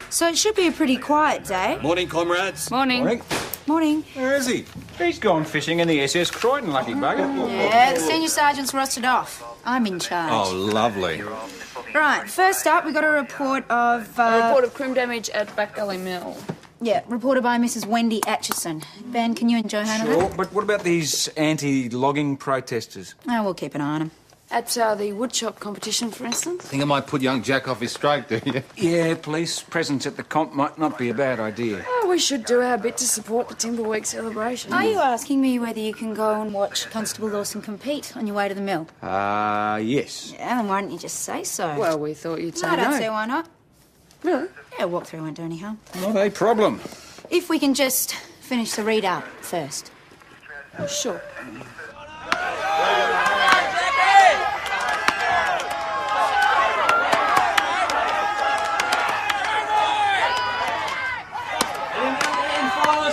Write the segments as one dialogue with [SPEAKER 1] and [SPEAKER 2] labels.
[SPEAKER 1] So it should be a pretty quiet day.
[SPEAKER 2] Morning, comrades.
[SPEAKER 3] Morning.
[SPEAKER 4] Morning.
[SPEAKER 1] Morning.
[SPEAKER 4] Where is he? He's gone fishing in the SS Croydon, lucky bugger.
[SPEAKER 1] Yeah, the senior sergeant's rusted off. I'm in charge.
[SPEAKER 2] Oh, lovely.
[SPEAKER 1] Right, first up, we got a report of...
[SPEAKER 3] A report of crim damage at Back Gully Mill.
[SPEAKER 1] Yeah, reported by Mrs. Wendy Atchison. Ben, can you and Johanna?
[SPEAKER 4] Sure, but what about these anti-logging protesters?
[SPEAKER 1] Oh, we'll keep an eye on them.
[SPEAKER 3] At the woodchop competition, for instance.
[SPEAKER 2] Think I might put young Jack off his stroke, do you?
[SPEAKER 4] Yeah, police presence at the comp might not be a bad idea.
[SPEAKER 3] Oh, we should do our bit to support the Timber Week celebration.
[SPEAKER 1] Are you asking me whether you can go and watch Constable Lawson compete on your way to the mill?
[SPEAKER 4] Yes.
[SPEAKER 1] Yeah, then why didn't you just say so?
[SPEAKER 3] Well, we thought you'd say
[SPEAKER 1] I
[SPEAKER 3] no.
[SPEAKER 1] don't see why not.
[SPEAKER 3] Really?
[SPEAKER 1] Yeah, a walk-through won't do any harm.
[SPEAKER 4] Not a problem.
[SPEAKER 1] If we can just finish the readout first.
[SPEAKER 3] Sure.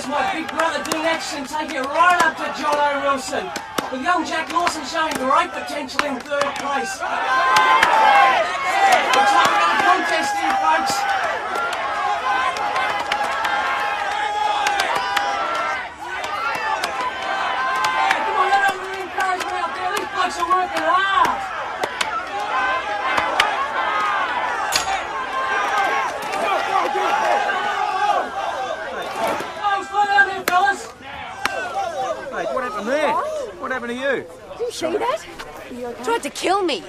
[SPEAKER 5] My big brother doing action, taking it right up to John O. Wilson. With young Jack Lawson showing great potential in third place. We're talking about the contest here, folks. Come on, let them encouragement out there. These blokes are working hard.
[SPEAKER 4] Mate, what happened there? What happened to you?
[SPEAKER 3] Did you see that? Tried to kill me.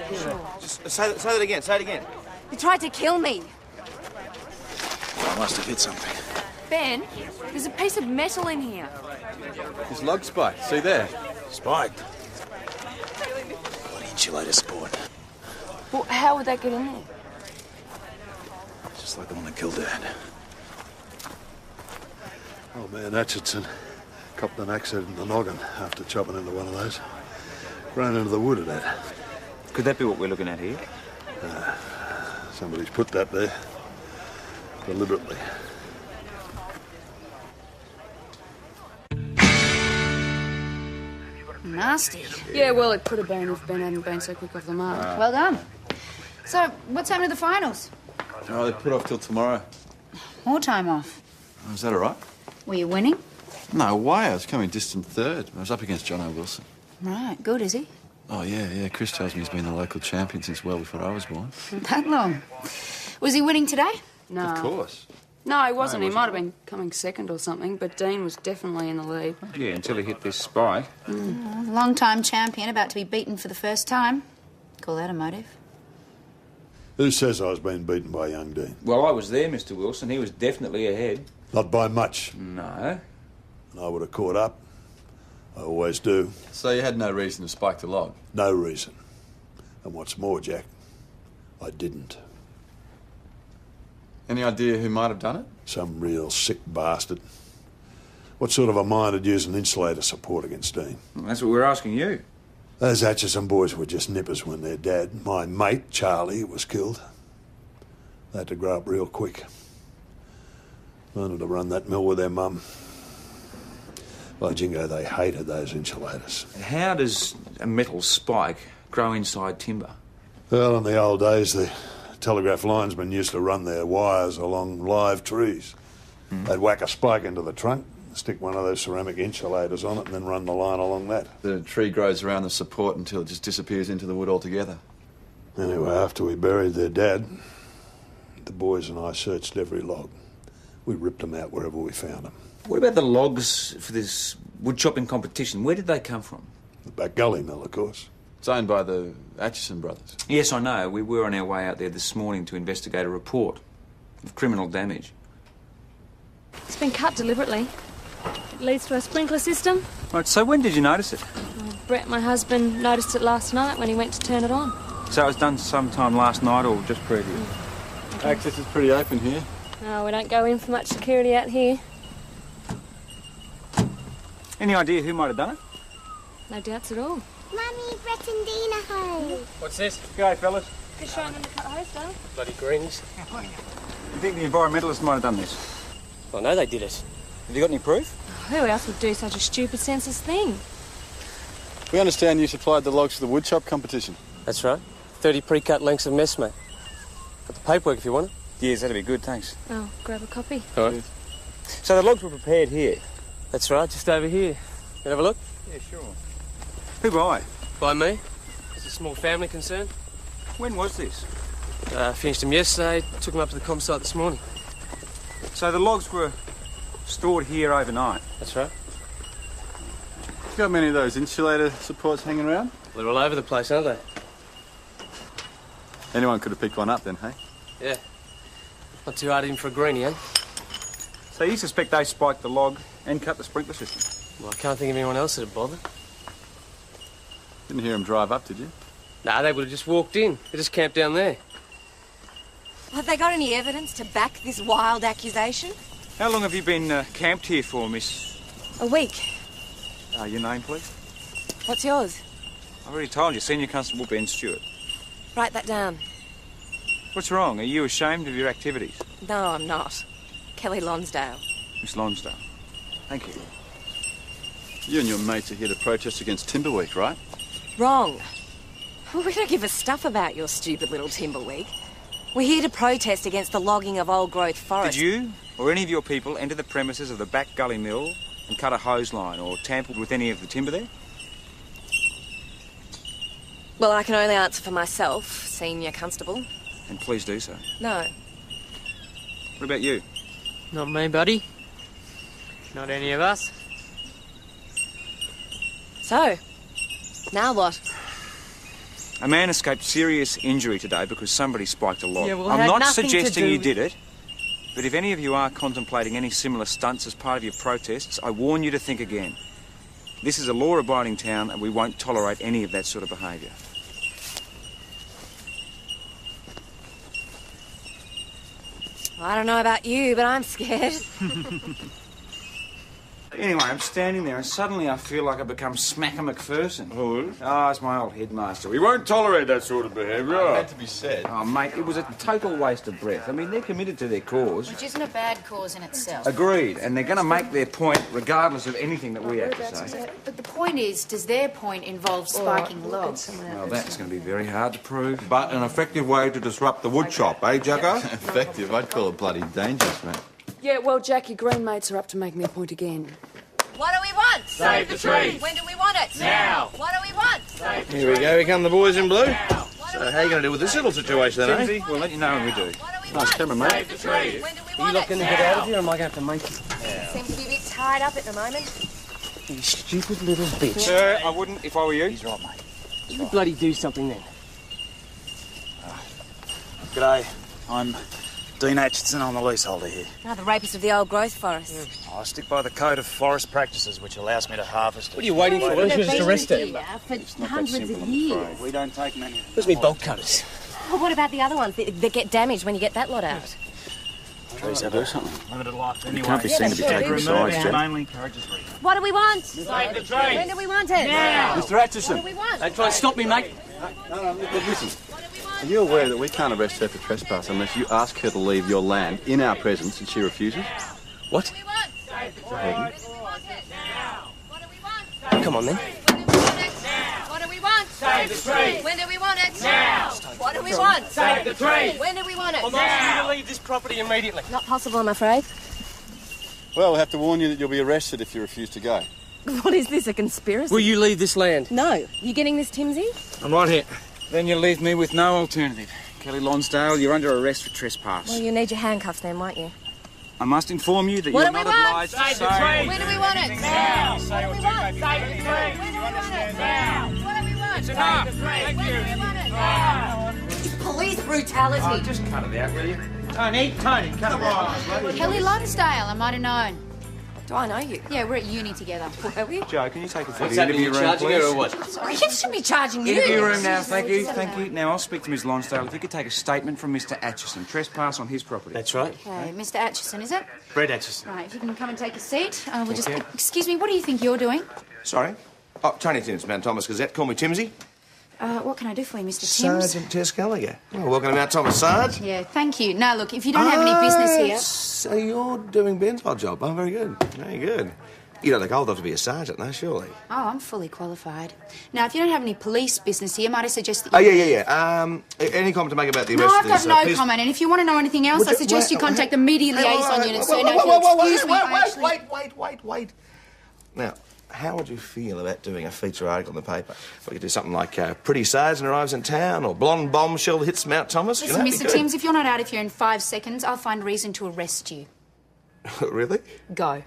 [SPEAKER 6] Just say that again. Say it again.
[SPEAKER 3] He tried to kill me.
[SPEAKER 6] I must have hit something.
[SPEAKER 3] Ben, there's a piece of metal in here.
[SPEAKER 2] His log spike. See there?
[SPEAKER 6] Spiked. Bloody insulator sport.
[SPEAKER 3] Well, how would that get in there?
[SPEAKER 6] Just like the one that killed Dad.
[SPEAKER 7] Old man Atchison copped an axe in the noggin after chopping into one of those. Ran into the wood of that.
[SPEAKER 4] Could that be what we're looking at here?
[SPEAKER 7] Somebody's put that there. Deliberately.
[SPEAKER 1] Nasty.
[SPEAKER 3] Yeah, well, it could have been if Ben hadn't been so quick off the mark.
[SPEAKER 1] Well done. So, what's happened to the finals?
[SPEAKER 2] Oh, they put off till tomorrow.
[SPEAKER 1] More time off.
[SPEAKER 2] Oh, is that all right?
[SPEAKER 1] Were you winning?
[SPEAKER 2] No way. I was coming distant third. I was up against John O. Wilson.
[SPEAKER 1] Right, good, is he?
[SPEAKER 2] Oh, yeah. Chris tells me he's been the local champion since well before I was born.
[SPEAKER 1] That long. Was he winning today?
[SPEAKER 3] No.
[SPEAKER 2] Of course.
[SPEAKER 3] No, he wasn't. He might have been coming second or something, but Dean was definitely in the lead.
[SPEAKER 4] Yeah, until he hit this spike.
[SPEAKER 1] Long-time champion, about to be beaten for the first time. Call that a motive.
[SPEAKER 7] Who says I was being beaten by young Dean?
[SPEAKER 4] Well, I was there, Mr. Wilson. He was definitely ahead.
[SPEAKER 7] Not by much.
[SPEAKER 4] No.
[SPEAKER 7] And I would have caught up. I always do.
[SPEAKER 2] So you had no reason to spike the log?
[SPEAKER 7] No reason. And what's more, Jack, I didn't.
[SPEAKER 2] Any idea who might have done it?
[SPEAKER 7] Some real sick bastard. What sort of a mind would use an insulator support against Dean?
[SPEAKER 4] Well, that's what we're asking you.
[SPEAKER 7] Those Atchison boys were just nippers when their dad, my mate, Charlie, was killed. They had to grow up real quick. Learning to run that mill with their mum. By jingo, they hated those insulators.
[SPEAKER 4] How does a metal spike grow inside timber?
[SPEAKER 7] Well, in the old days, the telegraph linesmen used to run their wires along live trees. They'd whack a spike into the trunk, stick one of those ceramic insulators on it, and then run the line along that.
[SPEAKER 2] The tree grows around the support until it just disappears into the wood altogether.
[SPEAKER 7] Anyway, after we buried their dad, the boys and I searched every log. We ripped them out wherever we found them.
[SPEAKER 4] What about the logs for this wood chopping competition? Where did they come from?
[SPEAKER 7] The Back Gully mill, of course.
[SPEAKER 2] It's owned by the Atchison brothers.
[SPEAKER 4] Yes, I know. We were on our way out there this morning to investigate a report of criminal damage.
[SPEAKER 8] It's been cut deliberately. It leads to a sprinkler system.
[SPEAKER 4] Right, so when did you notice it?
[SPEAKER 8] Brett, my husband, noticed it last night when he went to turn it on.
[SPEAKER 4] So it was done sometime last night or just previous?
[SPEAKER 2] Access is pretty open here.
[SPEAKER 8] Oh, we don't go in for much security out here.
[SPEAKER 4] Any idea who might have done it?
[SPEAKER 8] No doubts at all.
[SPEAKER 9] Mummy, Brett and Dina home.
[SPEAKER 5] What's this?
[SPEAKER 4] G'day, fellas.
[SPEAKER 8] Just showing them to cut the hose down.
[SPEAKER 5] Bloody greenies.
[SPEAKER 4] You think the environmentalists might have done this?
[SPEAKER 5] I know they did it.
[SPEAKER 4] Have you got any proof?
[SPEAKER 8] Who else would do such a stupid, senseless thing?
[SPEAKER 2] We understand you supplied the logs for the woodchop competition.
[SPEAKER 5] That's right. 30 pre-cut lengths of mess, mate. Got the paperwork if you want it.
[SPEAKER 4] Yes, that'd be good, thanks.
[SPEAKER 8] Oh, grab a copy.
[SPEAKER 10] All right.
[SPEAKER 4] So the logs were prepared here?
[SPEAKER 10] That's right, just over here. You have a look?
[SPEAKER 4] Yeah, sure. Who by?
[SPEAKER 10] By me. It's a small family concern.
[SPEAKER 4] When was this?
[SPEAKER 10] Finished them yesterday, took them up to the comp site this morning.
[SPEAKER 4] So the logs were stored here overnight?
[SPEAKER 10] That's right.
[SPEAKER 2] You got many of those insulator supports hanging around?
[SPEAKER 10] They're all over the place, aren't they?
[SPEAKER 2] Anyone could have picked one up then, hey?
[SPEAKER 10] Yeah. Not too hard even for a greenie, eh?
[SPEAKER 4] So you suspect they spiked the log and cut the sprinkler system?
[SPEAKER 10] Well, I can't think of anyone else that'd bother.
[SPEAKER 2] Didn't hear them drive up, did you?
[SPEAKER 10] Nah, they would have just walked in. They just camped down there.
[SPEAKER 11] Have they got any evidence to back this wild accusation?
[SPEAKER 4] How long have you been camped here for, Miss...
[SPEAKER 11] A week.
[SPEAKER 4] Your name, please?
[SPEAKER 11] What's yours?
[SPEAKER 4] I've already told you, Senior Constable Ben Stewart.
[SPEAKER 11] Write that down.
[SPEAKER 4] What's wrong? Are you ashamed of your activities?
[SPEAKER 11] No, I'm not. Kelly Lonsdale.
[SPEAKER 4] Miss Lonsdale. Thank you.
[SPEAKER 2] You and your mates are here to protest against Timber Week, right?
[SPEAKER 11] Wrong. We don't give a stuff about your stupid little timber week. We're here to protest against the logging of old-growth forest.
[SPEAKER 4] Did you or any of your people enter the premises of the Back Gully Mill and cut a hose line or tampered with any of the timber there?
[SPEAKER 11] Well, I can only answer for myself, Senior Constable.
[SPEAKER 4] And please do so.
[SPEAKER 11] No.
[SPEAKER 4] What about you?
[SPEAKER 10] Not me, buddy. Not any of us.
[SPEAKER 11] So, now what?
[SPEAKER 4] A man escaped serious injury today because somebody spiked a log.
[SPEAKER 11] Yeah, well, it
[SPEAKER 4] I'm
[SPEAKER 11] had
[SPEAKER 4] not
[SPEAKER 11] nothing to
[SPEAKER 4] suggesting
[SPEAKER 11] do
[SPEAKER 4] you
[SPEAKER 11] with-
[SPEAKER 4] did it, but if any of you are contemplating any similar stunts as part of your protests, I warn you to think again. This is a law-abiding town and we won't tolerate any of that sort of behaviour.
[SPEAKER 11] I don't know about you, but I'm scared.
[SPEAKER 4] Anyway, I'm standing there and suddenly I feel like I've become Smacker McPherson. Oh, it's my old headmaster.
[SPEAKER 12] We won't tolerate that sort of behaviour.
[SPEAKER 2] It had to be said.
[SPEAKER 4] Oh, mate, it was a total waste of breath. I mean, they're committed to their cause.
[SPEAKER 1] Which isn't a bad cause in itself.
[SPEAKER 4] Agreed, and they're going to make their point regardless of anything that we have to say.
[SPEAKER 1] But the point is, does their point involve spiking logs?
[SPEAKER 4] Well, that's going to be very hard to prove.
[SPEAKER 12] But an effective way to disrupt the wood shop, eh, Jacko?
[SPEAKER 2] Effective? I'd call it bloody dangerous, mate.
[SPEAKER 3] Yeah, well, Jackie, Green mates are up to making their point again.
[SPEAKER 11] What do we want?
[SPEAKER 12] Save the trees.
[SPEAKER 11] When do we want it?
[SPEAKER 12] Now.
[SPEAKER 11] What do we want?
[SPEAKER 12] Here we go, here come the boys in blue. So how are you going to deal with this little situation then, eh?
[SPEAKER 4] Timsy, we'll let you know when we do.
[SPEAKER 12] Nice camera, mate.
[SPEAKER 11] When do we
[SPEAKER 10] Are you
[SPEAKER 11] want
[SPEAKER 10] looking to get out of here, or am I going to have to make you?
[SPEAKER 11] Seem to be a bit tied up at the moment.
[SPEAKER 10] You stupid little bitch.
[SPEAKER 4] Sir, I wouldn't if I were you. He's right, mate.
[SPEAKER 10] You bloody do something then.
[SPEAKER 6] G'day, I'm Dean Atchison. I'm the leaseholder here.
[SPEAKER 11] The rapist of the old growth forest.
[SPEAKER 6] I stick by the Code of Forest Practices, which allows me to harvest.
[SPEAKER 10] What are you waiting for? Why don't you just arrest him?
[SPEAKER 11] For hundreds of years.
[SPEAKER 6] We don't take many.
[SPEAKER 10] Where's me bolt cutters?
[SPEAKER 11] Well, what about the other ones that get damaged when you get that lot out?
[SPEAKER 6] Trees have do something. Limited life anyway.
[SPEAKER 2] Can't be seen to be taking sides, Jack.
[SPEAKER 6] Mainly encourages reading.
[SPEAKER 11] What do we want?
[SPEAKER 12] Save the trees.
[SPEAKER 11] When do we want it?
[SPEAKER 12] Now.
[SPEAKER 2] Mr. Atchison.
[SPEAKER 11] What do we want?
[SPEAKER 10] Don't try and stop me, mate.
[SPEAKER 2] No, listen. Are you aware that we can't arrest her for trespass unless you ask her to leave your land in our presence and she refuses?
[SPEAKER 10] What? Come on, then.
[SPEAKER 11] What do we want?
[SPEAKER 12] Save the trees.
[SPEAKER 11] When do we want it?
[SPEAKER 12] Now.
[SPEAKER 11] What do we want?
[SPEAKER 12] Save the trees.
[SPEAKER 11] When do we want it?
[SPEAKER 10] I'm asking you to leave this property immediately.
[SPEAKER 11] Not possible, I'm afraid.
[SPEAKER 2] Well, we'll have to warn you that you'll be arrested if you refuse to go.
[SPEAKER 11] What is this, a conspiracy?
[SPEAKER 10] Will you leave this land?
[SPEAKER 11] No. You getting this, Timsy?
[SPEAKER 4] I'm right here. Then you leave me with no alternative. Kelly Lonsdale, you're under arrest for trespass.
[SPEAKER 11] Well, you need your handcuffs then, won't you?
[SPEAKER 4] I must inform you that
[SPEAKER 11] What
[SPEAKER 4] you're
[SPEAKER 11] do we
[SPEAKER 4] not
[SPEAKER 11] want?
[SPEAKER 4] obliged to
[SPEAKER 12] Save the
[SPEAKER 4] say...
[SPEAKER 12] trees.
[SPEAKER 11] When do we want it?
[SPEAKER 12] Now.
[SPEAKER 11] What do we want?
[SPEAKER 12] Save the trees.
[SPEAKER 11] When do we want it?
[SPEAKER 12] Now.
[SPEAKER 11] What do we want?
[SPEAKER 12] It's enough.
[SPEAKER 11] When
[SPEAKER 12] Thank
[SPEAKER 11] do
[SPEAKER 12] you.
[SPEAKER 11] we want it?
[SPEAKER 12] Now.
[SPEAKER 11] It's police brutality.
[SPEAKER 4] Oh, just cut it out, will you?
[SPEAKER 12] Tony, cut it out.
[SPEAKER 1] Kelly Lonsdale, I might have known.
[SPEAKER 11] Do I know you?
[SPEAKER 1] Yeah, we're at uni together.
[SPEAKER 11] Were we?
[SPEAKER 4] Joe, can you take us to
[SPEAKER 10] What's
[SPEAKER 4] the
[SPEAKER 10] happening?
[SPEAKER 4] interview
[SPEAKER 10] You
[SPEAKER 4] room,
[SPEAKER 10] charging
[SPEAKER 4] please?
[SPEAKER 10] her or what?
[SPEAKER 11] Sorry, he should be charging you.
[SPEAKER 4] Interview room now, thank you, thank you. Now, I'll speak to Ms Lonsdale. If you could take a statement from Mr Atchison, trespass on his property.
[SPEAKER 10] That's right.
[SPEAKER 1] Okay, Mr. Atchison, is it?
[SPEAKER 10] Brad Atchison.
[SPEAKER 1] Right, if you can come and take a seat. We'll just... Excuse me, what do you think you're doing?
[SPEAKER 12] Sorry? Oh, Tony Timmins, Mount Thomas Gazette. Call me Timsy.
[SPEAKER 1] What can I do for you, Mr. Timms?
[SPEAKER 12] Sergeant Tess Gallagher. Well, welcome to Mount Thomas, Sarge.
[SPEAKER 1] Yeah, thank you. Now, look, if you don't have any business here...
[SPEAKER 12] So you're doing Ben's odd job. Oh, very good. Very good. You don't think old enough to be a sergeant, no, surely?
[SPEAKER 1] Oh, I'm fully qualified. Now, if you don't have any police business here, might I suggest that you...
[SPEAKER 12] Oh, yeah. Any comment to make about the arrest
[SPEAKER 1] No,
[SPEAKER 12] of
[SPEAKER 1] I've
[SPEAKER 12] this?
[SPEAKER 1] got no comment, and if you want to know anything else, I suggest you contact the media liaison unit, so now you'll excuse me.
[SPEAKER 12] Wait. Now, how would you feel about doing a feature article in the paper? We could do something like Pretty Sergeant Arrives in Town or Blonde Bombshell Hits Mount Thomas.
[SPEAKER 1] Listen,
[SPEAKER 12] you know,
[SPEAKER 1] Mr. Timms, if you're not out of here in 5 seconds, I'll find reason to arrest you.
[SPEAKER 12] Really?
[SPEAKER 1] Go.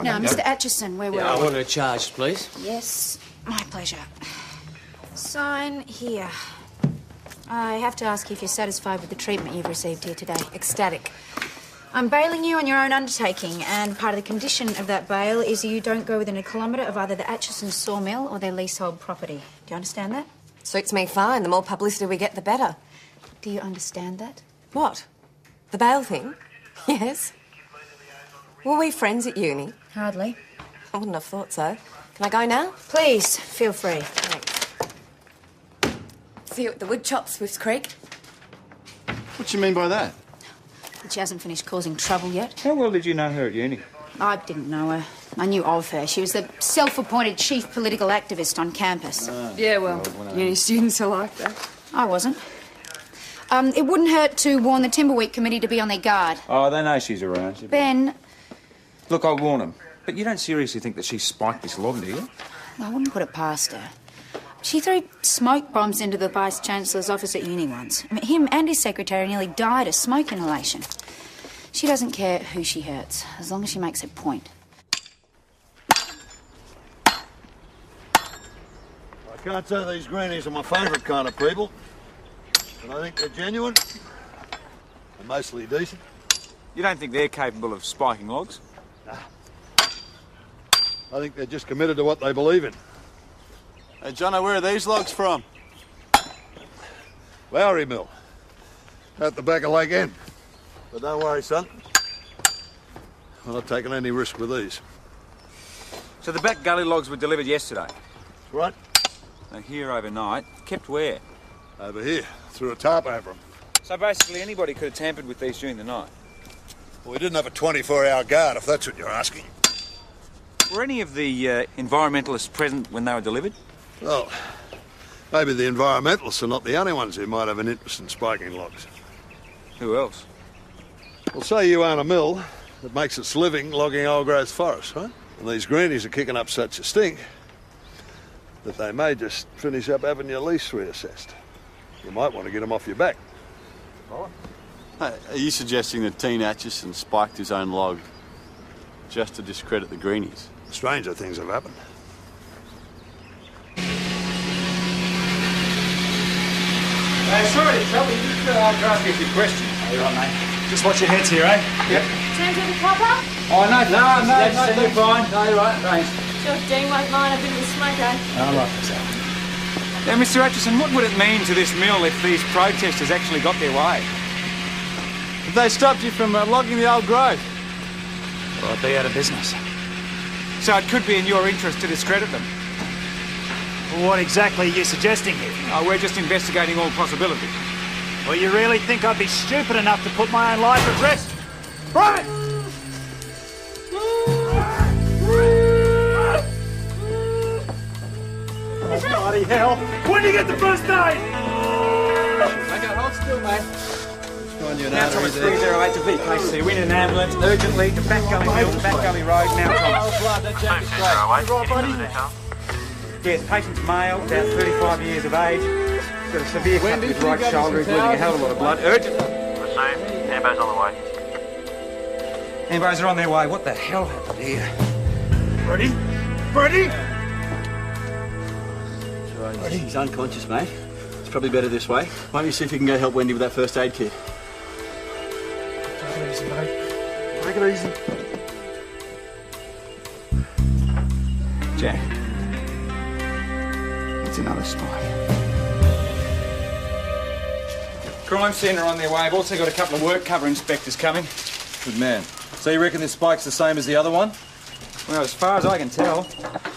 [SPEAKER 1] Now, Mr. Atchison, where were we?
[SPEAKER 10] I want her charged, please.
[SPEAKER 1] Yes, my pleasure. Sign here. I have to ask you if you're satisfied with the treatment you've received here today.
[SPEAKER 11] Ecstatic.
[SPEAKER 1] I'm bailing you on your own undertaking, and part of the condition of that bail is you don't go within a kilometre of either the Atchison sawmill or their leasehold property. Do you understand that?
[SPEAKER 11] Suits me fine. The more publicity we get, the better.
[SPEAKER 1] Do you understand that?
[SPEAKER 11] What? The bail thing? Yes. Were we friends at uni?
[SPEAKER 1] Hardly.
[SPEAKER 11] I wouldn't have thought so. Can I go now?
[SPEAKER 1] Please, feel free.
[SPEAKER 11] Thanks. See you at the wood chop, Swifts Creek.
[SPEAKER 2] What do you mean by that?
[SPEAKER 1] But she hasn't finished causing trouble yet.
[SPEAKER 4] How well did you know her at uni?
[SPEAKER 1] I didn't know her. I knew of her. She was the self-appointed chief political activist on campus.
[SPEAKER 3] Yeah, well, uni students are like that.
[SPEAKER 1] I wasn't. It wouldn't hurt to warn the Timberweek Committee to be on their guard.
[SPEAKER 4] Oh, they know she's around.
[SPEAKER 1] Ben...
[SPEAKER 4] Look, I'll warn them. But you don't seriously think that she spiked this log, do you?
[SPEAKER 1] I wouldn't put it past her. She threw smoke bombs into the Vice-Chancellor's office at uni once. I mean, him and his secretary nearly died of smoke inhalation. She doesn't care who she hurts, as long as she makes her point.
[SPEAKER 7] I can't say these greenies are my favourite kind of people, but I think they're genuine and mostly decent.
[SPEAKER 4] You don't think they're capable of spiking logs?
[SPEAKER 7] Nah. I think they're just committed to what they believe in.
[SPEAKER 2] Hey, Jono, where are these logs from?
[SPEAKER 7] Lowry Mill, out the back of Lake End. But don't worry, son. I'm not taking any risk with these.
[SPEAKER 4] So the back gully logs were delivered yesterday?
[SPEAKER 7] That's right.
[SPEAKER 4] They're here overnight. Kept where?
[SPEAKER 7] Over here, threw a tarp over them.
[SPEAKER 4] So basically anybody could have tampered with these during the night?
[SPEAKER 7] Well, we didn't have a 24-hour guard, if that's what you're asking.
[SPEAKER 4] Were any of the environmentalists present when they were delivered?
[SPEAKER 7] Well, maybe the environmentalists are not the only ones who might have an interest in spiking logs.
[SPEAKER 4] Who else?
[SPEAKER 7] Well, say you own a mill that makes its living logging old-growth forests, right? And these greenies are kicking up such a stink that they may just finish up having your lease reassessed. You might want to get them off your back.
[SPEAKER 2] Hey, are you suggesting that Teen Atchison spiked his own log just to discredit the greenies?
[SPEAKER 7] Stranger things have happened.
[SPEAKER 4] Sorry to trouble you. I'll ask you a few questions.
[SPEAKER 6] You're right, mate. Just watch your heads here, eh?
[SPEAKER 4] Yep.
[SPEAKER 8] Turn to the copper?
[SPEAKER 4] Oh, no, you're fine. No, you're right, thanks.
[SPEAKER 8] Sure, Dean won't mind a bit of a smoke, eh?
[SPEAKER 6] I'm right for that.
[SPEAKER 4] Now, Mr. Atchison, what would it mean to this mill if these protesters actually got their way?
[SPEAKER 2] If they stopped you from logging the old growth?
[SPEAKER 6] Well, I'd be out of business.
[SPEAKER 4] So it could be in your interest to discredit them?
[SPEAKER 6] Well, what exactly are you suggesting here?
[SPEAKER 4] Oh, we're just investigating all possibilities.
[SPEAKER 6] Well, you really think I'd be stupid enough to put my own life at risk? Right! Bloody hell! When do you get the first aid?
[SPEAKER 4] Okay, hold still, mate.
[SPEAKER 2] Find you an
[SPEAKER 4] Now, Thomas 308 to VKC. We need an ambulance urgently to Back Gully Mill, Back Gully Road. Now, Thomas.
[SPEAKER 6] Right, buddy?
[SPEAKER 4] Yes, patient's male, about 35 years of age. Got a severe cut to his right shoulder, he's losing a hell of a lot of blood. Urgent.
[SPEAKER 13] Received. Ambos on the way.
[SPEAKER 4] Ambos are on their way. What the hell happened here?
[SPEAKER 6] Ready? Ready?
[SPEAKER 2] He's unconscious, mate. It's probably better this way. Why don't you see if you can go help Wendy with that first aid kit?
[SPEAKER 6] Take it easy, mate. Take it easy.
[SPEAKER 4] Jack. It's another spike. Crime Centre on their way. I've also got a couple of work cover inspectors coming.
[SPEAKER 14] Good man. So you reckon this spike's the same as the other one?
[SPEAKER 4] Well, as far as I can tell.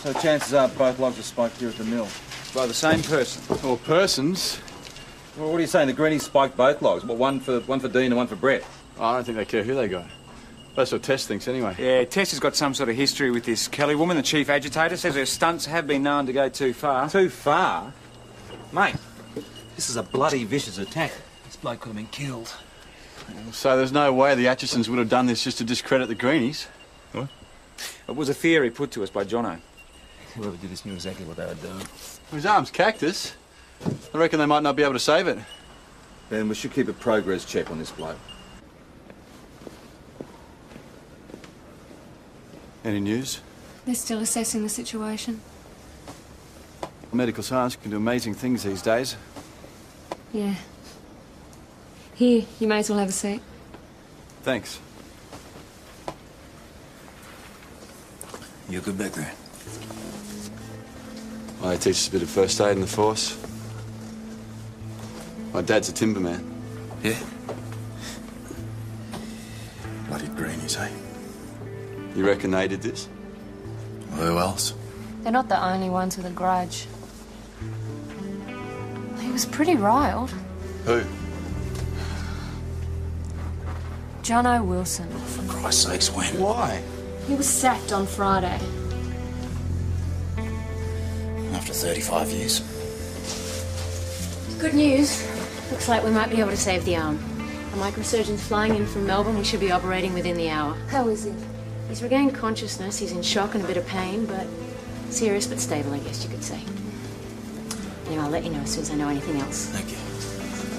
[SPEAKER 14] So chances are both logs are spiked here at the mill.
[SPEAKER 4] By the same person.
[SPEAKER 2] Or persons.
[SPEAKER 14] Well, what are you saying? The greenies spiked both logs? Well, one for Dean and one for Brett.
[SPEAKER 2] I don't think they care who they got. That's what Tess thinks anyway.
[SPEAKER 4] Yeah, Tess has got some sort of history with this Kelly woman, the chief agitator. Says her stunts have been known to go too far.
[SPEAKER 14] Too far? Mate, this is a bloody vicious attack. This bloke could have been killed.
[SPEAKER 2] So there's no way the Atchisons would have done this just to discredit the Greenies?
[SPEAKER 4] What? It was a theory put to us by Jono.
[SPEAKER 14] Whoever did this knew exactly what they were doing.
[SPEAKER 2] His arm's cactus. I reckon they might not be able to save it.
[SPEAKER 14] Then we should keep a progress check on this bloke.
[SPEAKER 2] Any news?
[SPEAKER 8] They're still assessing the situation.
[SPEAKER 2] Medical science can do amazing things these days.
[SPEAKER 8] Yeah. Here, you may as well have a seat.
[SPEAKER 2] Thanks.
[SPEAKER 14] You're good back there.
[SPEAKER 2] I teach us a bit of first aid in the force. My dad's a timberman.
[SPEAKER 14] Yeah? Bloody greenies, eh?
[SPEAKER 2] You reckon they did this?
[SPEAKER 14] Who else?
[SPEAKER 8] They're not the only ones with a grudge. He was pretty riled.
[SPEAKER 2] Who?
[SPEAKER 8] Jono Wilson.
[SPEAKER 14] For Christ's sakes, when?
[SPEAKER 2] Why?
[SPEAKER 8] He was sacked on Friday.
[SPEAKER 14] After 35 years.
[SPEAKER 8] Good news. Looks like we might be able to save the arm. A microsurgeon's flying in from Melbourne. We should be operating within the hour. How is he? He's regained consciousness. He's in shock and a bit of pain, but serious but stable, I guess you could say. Anyway, I'll let you know as soon as I know anything else.
[SPEAKER 14] Thank you.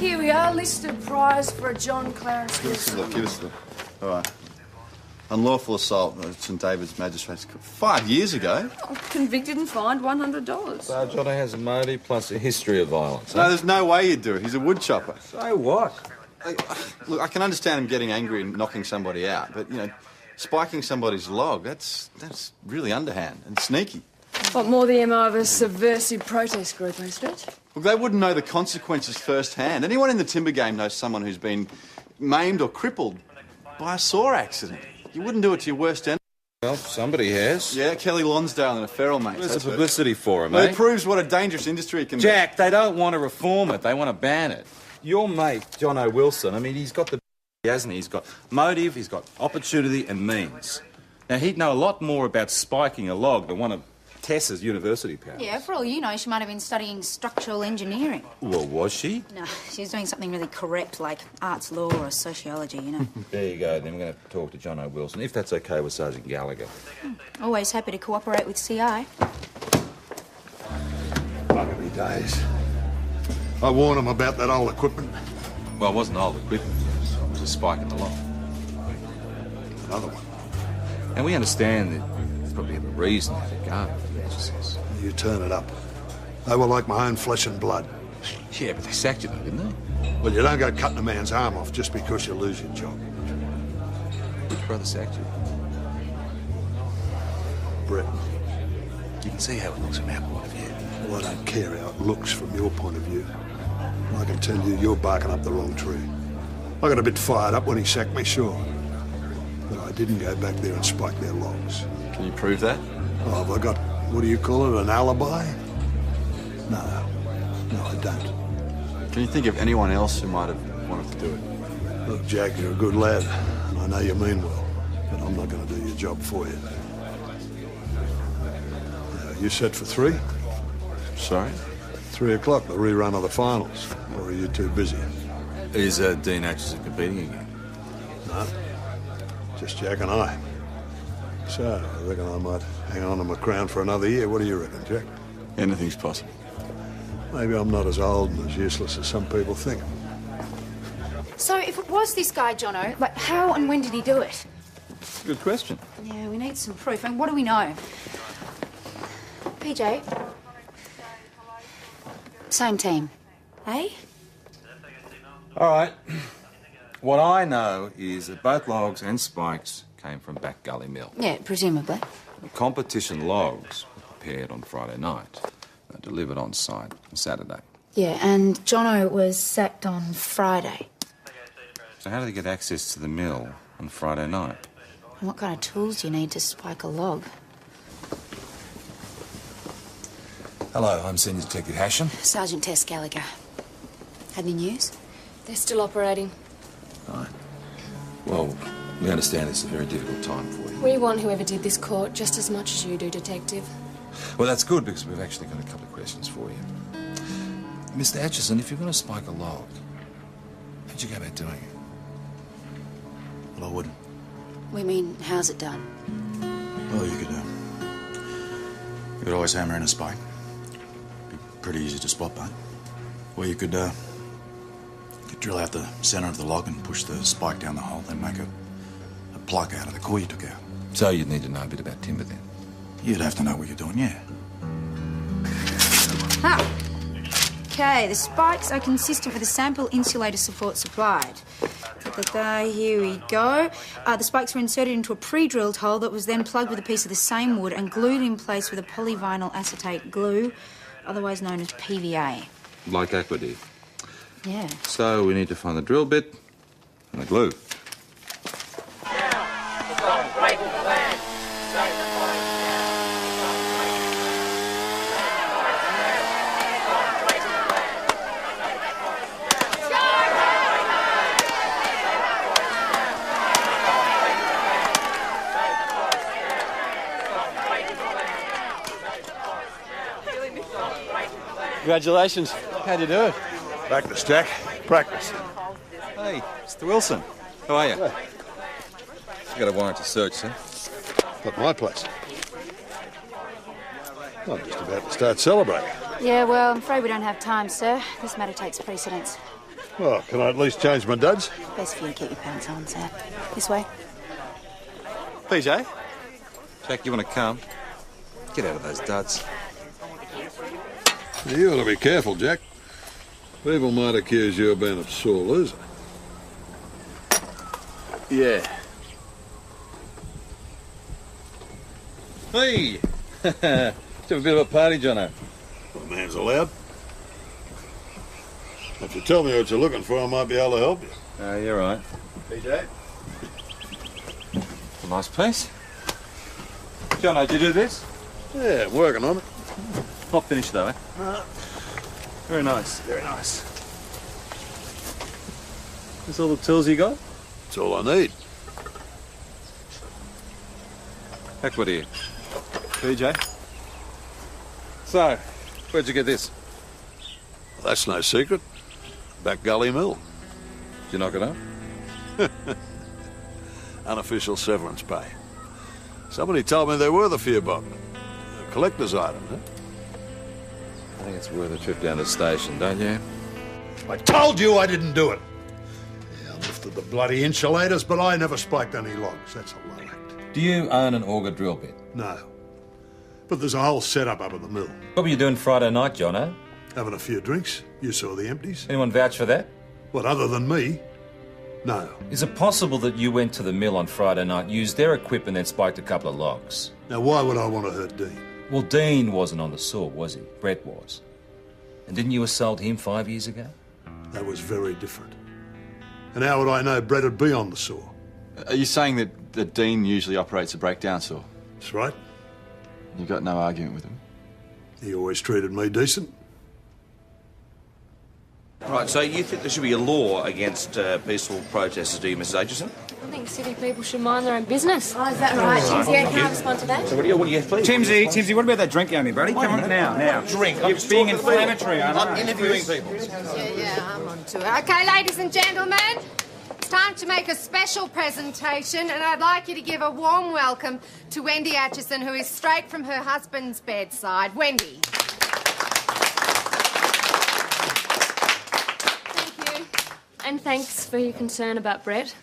[SPEAKER 3] Here we are, listed prize for a John Clarence
[SPEAKER 2] Give us a
[SPEAKER 3] Wilson.
[SPEAKER 2] look, give us a look. All right. Unlawful assault at St David's Magistrates Court. 5 years ago.
[SPEAKER 3] Oh, convicted and fined $100.
[SPEAKER 14] So Jono has a motive plus a history of violence.
[SPEAKER 2] No, there's no way you'd do it. He's a wood chopper.
[SPEAKER 14] So what?
[SPEAKER 2] Look, I can understand him getting angry and knocking somebody out, but, you know, spiking somebody's log, that's really underhand and sneaky.
[SPEAKER 3] What, more the MO of a subversive protest group, eh, Stretch?
[SPEAKER 2] Look, they wouldn't know the consequences firsthand. Anyone in the timber game knows someone who's been maimed or crippled by a saw accident. You wouldn't do it to your worst enemy.
[SPEAKER 14] Well, somebody has.
[SPEAKER 2] Yeah, Kelly Lonsdale in a feral, mate.
[SPEAKER 14] Where's the publicity for him,
[SPEAKER 2] Well,
[SPEAKER 14] eh?
[SPEAKER 2] it proves what a dangerous industry it can
[SPEAKER 14] Jack, they don't want to reform it. They want to ban it. Your mate, Jono Wilson, I mean, he's got the hasn't he? He's got motive, he's got opportunity and means. Now, he'd know a lot more about spiking a log than one of Tess's university pals.
[SPEAKER 1] Yeah, for all you know, she might have been studying structural engineering.
[SPEAKER 14] Well, was she?
[SPEAKER 1] No, she was doing something really correct, like arts law or sociology, you know.
[SPEAKER 14] There you go, then we're going to talk to Jono Wilson, if that's okay with Sergeant Gallagher.
[SPEAKER 1] Always happy to cooperate with CI.
[SPEAKER 7] Bugger me days. I warned him about that old equipment.
[SPEAKER 14] Well, it wasn't old equipment. It was a spike in the lock.
[SPEAKER 7] Another one.
[SPEAKER 14] And we understand that there's probably a reason for the guard.
[SPEAKER 7] You turn it up. They were like my own flesh and blood.
[SPEAKER 14] Yeah, but they sacked you though, didn't they?
[SPEAKER 7] Well, you don't go cutting a man's arm off just because you lose your job.
[SPEAKER 14] Which brother sacked you?
[SPEAKER 7] Brett.
[SPEAKER 14] You can see how it looks from our point of view.
[SPEAKER 7] Well, I don't care how it looks from your point of view. I can tell you, you're barking up the wrong tree. I got a bit fired up when he sacked me, sure. But I didn't go back there and spike their logs.
[SPEAKER 2] Can you prove that?
[SPEAKER 7] Oh, have I got, what do you call it, an alibi? No, I don't.
[SPEAKER 2] Can you think of anyone else who might have wanted to do it?
[SPEAKER 7] Look, Jack, you're a good lad, and I know you mean well, but I'm not going to do your job for you. You set for 3?
[SPEAKER 2] Sorry?
[SPEAKER 7] 3 o'clock, the rerun of the finals. Or are you too busy?
[SPEAKER 14] Is Dean Atchison competing again?
[SPEAKER 7] No, just Jack and I. So, I reckon I might hang on to my crown for another year. What do you reckon, Jack?
[SPEAKER 2] Anything's possible.
[SPEAKER 7] Maybe I'm not as old and as useless as some people think.
[SPEAKER 1] So, if it was this guy, Jono, like, how and when did he do it?
[SPEAKER 2] Good question.
[SPEAKER 1] Yeah, we need some proof. And what do we know? PJ? Same team. Eh?
[SPEAKER 14] All right. What I know is that both logs and spikes came from Back Gully Mill.
[SPEAKER 1] Yeah, presumably.
[SPEAKER 14] The competition logs were prepared on Friday night. Delivered on site on Saturday.
[SPEAKER 1] Yeah, and Jono was sacked on Friday.
[SPEAKER 14] So how did he get access to the mill on Friday night?
[SPEAKER 1] And what kind of tools do you need to spike a log?
[SPEAKER 14] Hello, I'm Senior Detective Hashem.
[SPEAKER 1] Sergeant Tess Gallagher. Had any news?
[SPEAKER 8] They're still operating.
[SPEAKER 14] Right. Well, We understand it's a very difficult time for you.
[SPEAKER 8] We want whoever did this caught just as much as you do, Detective.
[SPEAKER 14] Well, that's good, because we've actually got a couple of questions for you. Mr. Atchison, if you're going to spike a log, how'd you go about doing it?
[SPEAKER 15] Well, I wouldn't.
[SPEAKER 1] We mean, how's it done?
[SPEAKER 15] Well, you could always hammer in a spike. Be pretty easy to spot, but or you could drill out the centre of the log and push the spike down the hole, then make a plug out of the core you took out.
[SPEAKER 14] So you'd need to know a bit about timber then?
[SPEAKER 15] You'd have to know what you're doing, yeah.
[SPEAKER 1] Ah. Okay, the spikes are consistent with the sample insulator support supplied. Here we go. The spikes were inserted into a pre-drilled hole that was then plugged with a piece of the same wood and glued in place with a polyvinyl acetate glue, otherwise known as PVA.
[SPEAKER 14] Like Aquadine.
[SPEAKER 1] Yeah.
[SPEAKER 14] So we need to find the drill bit and the glue.
[SPEAKER 2] Congratulations. How'd you do it?
[SPEAKER 7] Practice, Jack. Practice.
[SPEAKER 14] Hey, Mr. Wilson. How are you? You got a warrant to search, sir?
[SPEAKER 7] Not my place. I'm just about to start celebrating.
[SPEAKER 1] Yeah, well, I'm afraid we don't have time, sir. This matter takes precedence.
[SPEAKER 7] Well, can I at least change my duds?
[SPEAKER 1] Best for you to keep your pants on, sir. This way.
[SPEAKER 2] PJ?
[SPEAKER 14] Jack, you want to come? Get out of those duds.
[SPEAKER 7] You ought to be careful, Jack. People might accuse you of being a sore loser.
[SPEAKER 2] Yeah.
[SPEAKER 14] Hey! Let's have a bit of a party, Jono.
[SPEAKER 7] Well, man's allowed. If you tell me what you're looking for, I might be able to help you.
[SPEAKER 14] You're right.
[SPEAKER 2] PJ?
[SPEAKER 14] A nice piece. Jono, did you do this?
[SPEAKER 7] Yeah, I'm working on it.
[SPEAKER 14] Not finished, though, eh? Very nice, very nice. That's all the tools you got?
[SPEAKER 7] That's all I need.
[SPEAKER 14] Heck, what are you?
[SPEAKER 2] PJ?
[SPEAKER 14] So, where'd you get this?
[SPEAKER 7] Well, that's no secret. Back Gully Mill.
[SPEAKER 14] Did you knock it up?
[SPEAKER 7] Unofficial severance pay. Somebody told me they're worth a few bob. A collector's item, huh?
[SPEAKER 14] I think it's worth a trip down to the station, don't you?
[SPEAKER 7] I told you I didn't do it. Yeah, I lifted the bloody insulators, but I never spiked any logs. That's a low act.
[SPEAKER 14] Do you own an auger drill bit?
[SPEAKER 7] No. But there's a whole setup up at the mill.
[SPEAKER 14] What were you doing Friday night, Jono?
[SPEAKER 7] Having a few drinks. You saw the empties.
[SPEAKER 14] Anyone vouch for that?
[SPEAKER 7] What, other than me? No.
[SPEAKER 14] Is it possible that you went to the mill on Friday night, used their equipment, and spiked a couple of logs?
[SPEAKER 7] Now, why would I want to hurt Dean?
[SPEAKER 14] Well, Dean wasn't on the saw, was he? Brett was. And didn't you assault him 5 years ago?
[SPEAKER 7] That was very different. And how would I know Brett would be on the saw?
[SPEAKER 2] Are you saying that Dean usually operates a breakdown saw?
[SPEAKER 7] That's right.
[SPEAKER 2] You got no argument with him?
[SPEAKER 7] He always treated me decent.
[SPEAKER 12] Right, so you think there should be a law against peaceful protesters, do you, Mrs. Aitchison?
[SPEAKER 8] I think city people should mind their own business. Oh, is that right, Timsy? Can I respond to that?
[SPEAKER 12] So what do you please?
[SPEAKER 4] Timsy, what about that drink you owe me, buddy? Come on now.
[SPEAKER 12] Drink.
[SPEAKER 4] You're being inflammatory, aren't
[SPEAKER 12] I'm interviewing people.
[SPEAKER 16] Yeah, I'm on to it. Okay, ladies and gentlemen, it's time to make a special presentation, and I'd like you to give a warm welcome to Wendy Atchison, who is straight from her husband's bedside. Wendy.
[SPEAKER 8] Thank you. And thanks for your concern about Brett.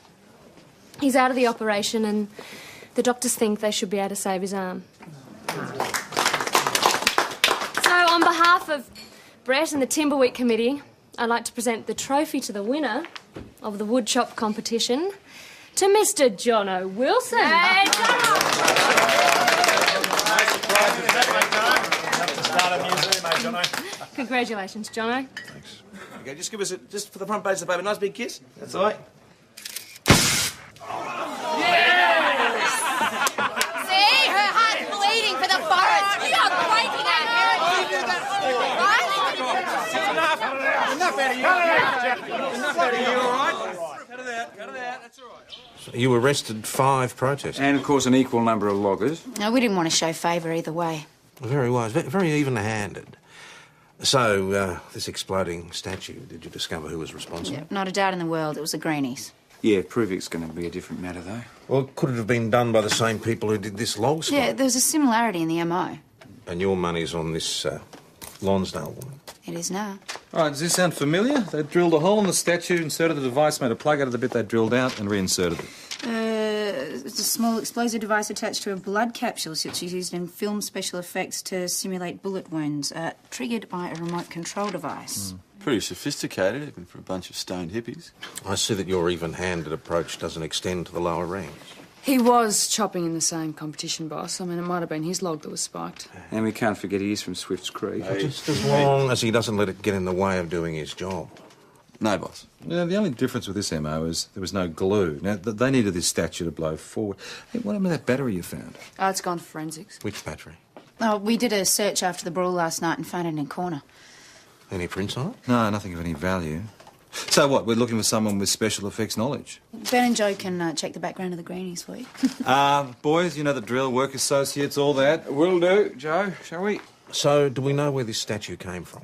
[SPEAKER 8] He's out of the operation and the doctors think they should be able to save his arm. So on behalf of Brett and the Timber Week Committee, I'd like to present the trophy to the winner of the woodchop competition to Mr. Jono Wilson. Hey, Jono! Congratulations, Jono.
[SPEAKER 12] Thanks. Okay, just give us just for the front page of the paper, nice big kiss. That's all right.
[SPEAKER 16] See? Her heart's bleeding for the forest. We are breaking our heritage. Right?
[SPEAKER 4] Enough out of you. Enough out of you, all right? Cut it out. That's all right.
[SPEAKER 12] You arrested 5 protesters.
[SPEAKER 4] And, of course, an equal number of loggers.
[SPEAKER 1] No, we didn't want to show favour either way.
[SPEAKER 12] Very wise, very even-handed. So, this exploding statue, did you discover who was responsible?
[SPEAKER 1] Yeah, not a doubt in the world. It was the Greenies.
[SPEAKER 4] Yeah, proving it's going to be a different matter, though.
[SPEAKER 12] Well, could it have been done by the same people who did this log spot?
[SPEAKER 1] Yeah, there was a similarity in the MO.
[SPEAKER 12] And your money's on this Lonsdale woman?
[SPEAKER 1] It is now.
[SPEAKER 14] All right, does this sound familiar? They drilled a hole in the statue, inserted the device, made a plug out of the bit they drilled out, and reinserted it.
[SPEAKER 1] It's a small explosive device attached to a blood capsule, which is used in film special effects to simulate bullet wounds, triggered by a remote control device.
[SPEAKER 2] Pretty sophisticated, even for a bunch of stoned hippies.
[SPEAKER 12] I see that your even-handed approach doesn't extend to the lower ranks.
[SPEAKER 3] He was chopping in the same competition, boss. I mean, it might have been his log that was spiked.
[SPEAKER 4] And we can't forget he is from Swift's Creek.
[SPEAKER 12] Just as long as he doesn't let it get in the way of doing his job.
[SPEAKER 2] No, boss.
[SPEAKER 14] Yeah, the only difference with this MO is there was no glue. Now, they needed this statue to blow forward. Hey, what happened to that battery you found?
[SPEAKER 3] Oh, it's gone to forensics.
[SPEAKER 12] Which battery?
[SPEAKER 1] Oh, we did a search after the brawl last night and found it in a corner.
[SPEAKER 12] Any prints on it?
[SPEAKER 14] No, nothing of any value. So what, we're looking for someone with special effects knowledge?
[SPEAKER 1] Ben and Joe can check the background of the Greenies for you.
[SPEAKER 14] Boys, you know the drill, work associates, all that.
[SPEAKER 4] Will do, Joe, shall we?
[SPEAKER 12] So, do we know where this statue came from?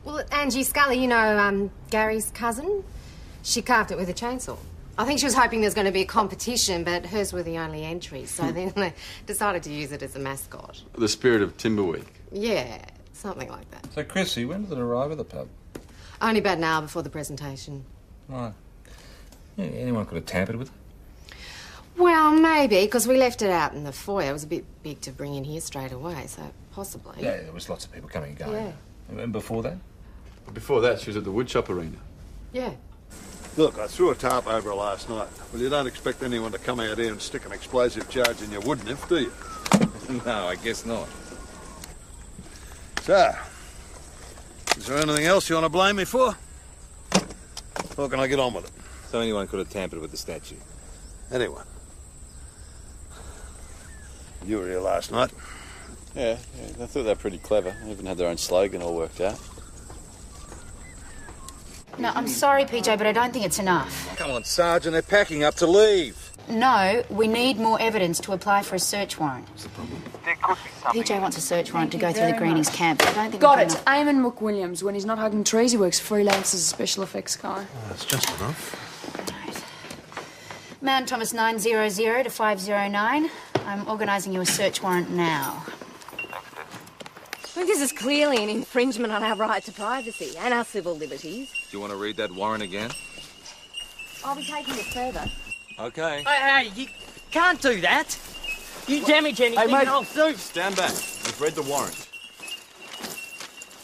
[SPEAKER 16] Well, Angie Scully, you know, Gary's cousin, she carved it with a chainsaw. I think she was hoping there was going to be a competition, but hers were the only entries, so then they decided to use it as a mascot.
[SPEAKER 2] The spirit of Timber Week.
[SPEAKER 16] Yeah, something like that.
[SPEAKER 14] So, Chrissy, when did it arrive at the pub?
[SPEAKER 16] Only about an hour before the presentation.
[SPEAKER 14] Right. Yeah, anyone could have tampered with it.
[SPEAKER 16] Well, maybe, because we left it out in the foyer. It was a bit big to bring in here straight away, so possibly.
[SPEAKER 14] Yeah, there was lots of people coming and going.
[SPEAKER 16] Yeah.
[SPEAKER 14] And before that?
[SPEAKER 2] Before that, she was at the woodshop arena.
[SPEAKER 16] Yeah.
[SPEAKER 7] Look, I threw a tarp over her last night. Well, you don't expect anyone to come out here and stick an explosive charge in your wood nymph, do you?
[SPEAKER 14] No, I guess not.
[SPEAKER 7] So, is there anything else you want to blame me for? Or can I get on with it?
[SPEAKER 14] So anyone could have tampered with the statue?
[SPEAKER 7] Anyone. You were here last night.
[SPEAKER 2] Yeah, I thought they were pretty clever. They even had their own slogan all worked out.
[SPEAKER 1] No, I'm sorry, PJ, but I don't think it's enough.
[SPEAKER 7] Come on, Sergeant, they're packing up to leave.
[SPEAKER 1] No, we need more evidence to apply for a search warrant.
[SPEAKER 13] There could be something.
[SPEAKER 1] PJ wants a search warrant to go through the Greenies camp, but I don't think
[SPEAKER 3] Got
[SPEAKER 1] we've
[SPEAKER 3] it. Eamon McWilliams. When he's not hugging trees, he works freelance as a special effects guy.
[SPEAKER 12] Oh, that's just enough.
[SPEAKER 1] Mount Thomas 900 to 509. I'm organising you a search warrant now.
[SPEAKER 11] Well, this is clearly an infringement on our right to privacy and our civil liberties.
[SPEAKER 14] Do you want to read that warrant again?
[SPEAKER 11] I'll be taking it further.
[SPEAKER 14] Okay.
[SPEAKER 10] Hey, you can't do that. You damage anything,
[SPEAKER 2] mate.
[SPEAKER 10] and I'll sue.
[SPEAKER 2] Stand back. We've read the warrant.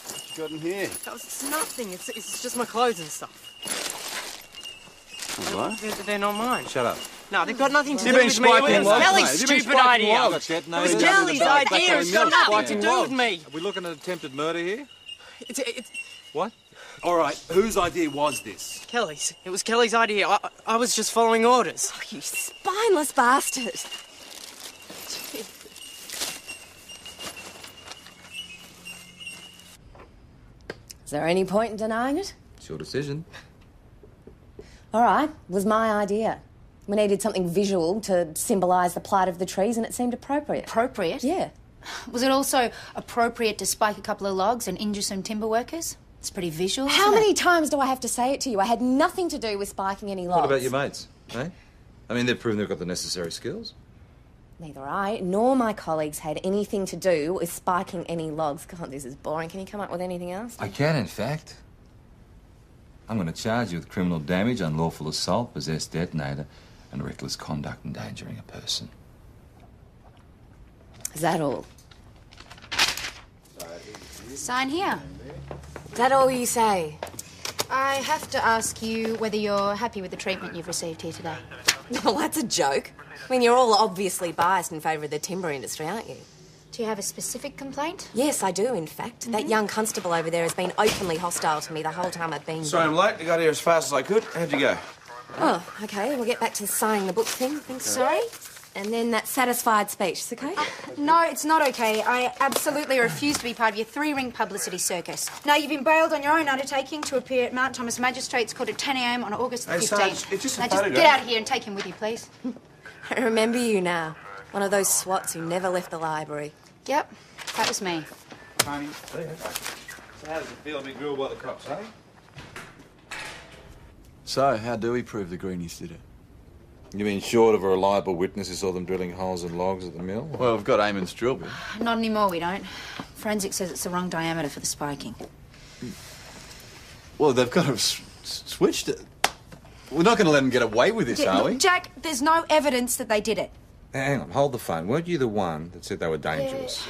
[SPEAKER 2] What you got in here?
[SPEAKER 10] It's nothing. It's just my clothes and stuff.
[SPEAKER 2] All right.
[SPEAKER 10] They're not mine.
[SPEAKER 14] Shut up.
[SPEAKER 10] No, they've got nothing to
[SPEAKER 2] You've
[SPEAKER 10] do
[SPEAKER 2] been
[SPEAKER 10] with me. It
[SPEAKER 2] spiking
[SPEAKER 10] was
[SPEAKER 2] logs,
[SPEAKER 10] Kelly's
[SPEAKER 2] mate. You've been
[SPEAKER 10] stupid
[SPEAKER 2] spiking
[SPEAKER 10] idea.
[SPEAKER 2] logs.
[SPEAKER 10] It was Kelly's idea. It's got nothing to do with me.
[SPEAKER 14] Are we looking at attempted murder here?
[SPEAKER 10] It's
[SPEAKER 14] What?
[SPEAKER 17] All right, whose idea was this?
[SPEAKER 10] Kelly's. It was Kelly's idea. I was just following orders.
[SPEAKER 11] Oh, you spineless bastard. Is there any point in denying it?
[SPEAKER 14] It's your decision.
[SPEAKER 11] All right, it was my idea. We needed something visual to symbolise the plight of the trees, and it seemed appropriate.
[SPEAKER 1] Appropriate?
[SPEAKER 11] Yeah.
[SPEAKER 1] Was it also appropriate to spike a couple of logs and injure some timber workers? It's pretty visual.
[SPEAKER 11] How
[SPEAKER 1] isn't it?
[SPEAKER 11] many times do I have to say it to you? I had nothing to do with spiking any logs.
[SPEAKER 14] What about your mates, eh? I mean, they've proven they've got the necessary skills.
[SPEAKER 11] Neither I nor my colleagues had anything to do with spiking any logs. God, this is boring. Can you come up with anything else?
[SPEAKER 14] I can, in fact. I'm going to charge you with criminal damage, unlawful assault, possessed detonator, and reckless conduct endangering a person.
[SPEAKER 11] Is that all?
[SPEAKER 1] Sign here.
[SPEAKER 11] Is that all you say?
[SPEAKER 1] I have to ask you whether you're happy with the treatment you've received here today.
[SPEAKER 11] Well, that's a joke. I mean, you're all obviously biased in favour of the timber industry, aren't you?
[SPEAKER 1] Do you have a specific complaint?
[SPEAKER 11] Yes, I do, in fact. That young constable over there has been openly hostile to me the whole time I've been
[SPEAKER 12] Sorry I'm late. I got here as fast as I could. How'd you go?
[SPEAKER 11] Oh, OK. We'll get back to signing the book thing. Thanks.
[SPEAKER 1] Sorry?
[SPEAKER 11] And then that satisfied speech, it's okay?
[SPEAKER 1] No, it's not okay. I absolutely refuse to be part of your three-ring publicity circus. Now, you've been bailed on your own undertaking to appear at Mount Thomas Magistrates Court at 10 a.m. on August the 15th.
[SPEAKER 12] Sarge, it's just a
[SPEAKER 1] now, just
[SPEAKER 12] photograph.
[SPEAKER 1] get out of here and take him with you, please.
[SPEAKER 11] I remember you now. One of those swats who never left the library.
[SPEAKER 1] Yep, that was me.
[SPEAKER 14] Tony, so how does it feel to be grilled by the cops, eh?
[SPEAKER 2] So, how do we prove the Greenies did it?
[SPEAKER 14] You mean short of a reliable witness who saw them drilling holes in logs at the mill?
[SPEAKER 2] Well, we've got Eamon's drill bit.
[SPEAKER 1] Not anymore, we don't. Forensic says it's the wrong diameter for the spiking.
[SPEAKER 2] Well, they've got to have switched it. We're not going to let them get away with this, are we?
[SPEAKER 1] Jack, there's no evidence that they did it.
[SPEAKER 14] Hang on, hold the phone. Weren't you the one that said they were dangerous?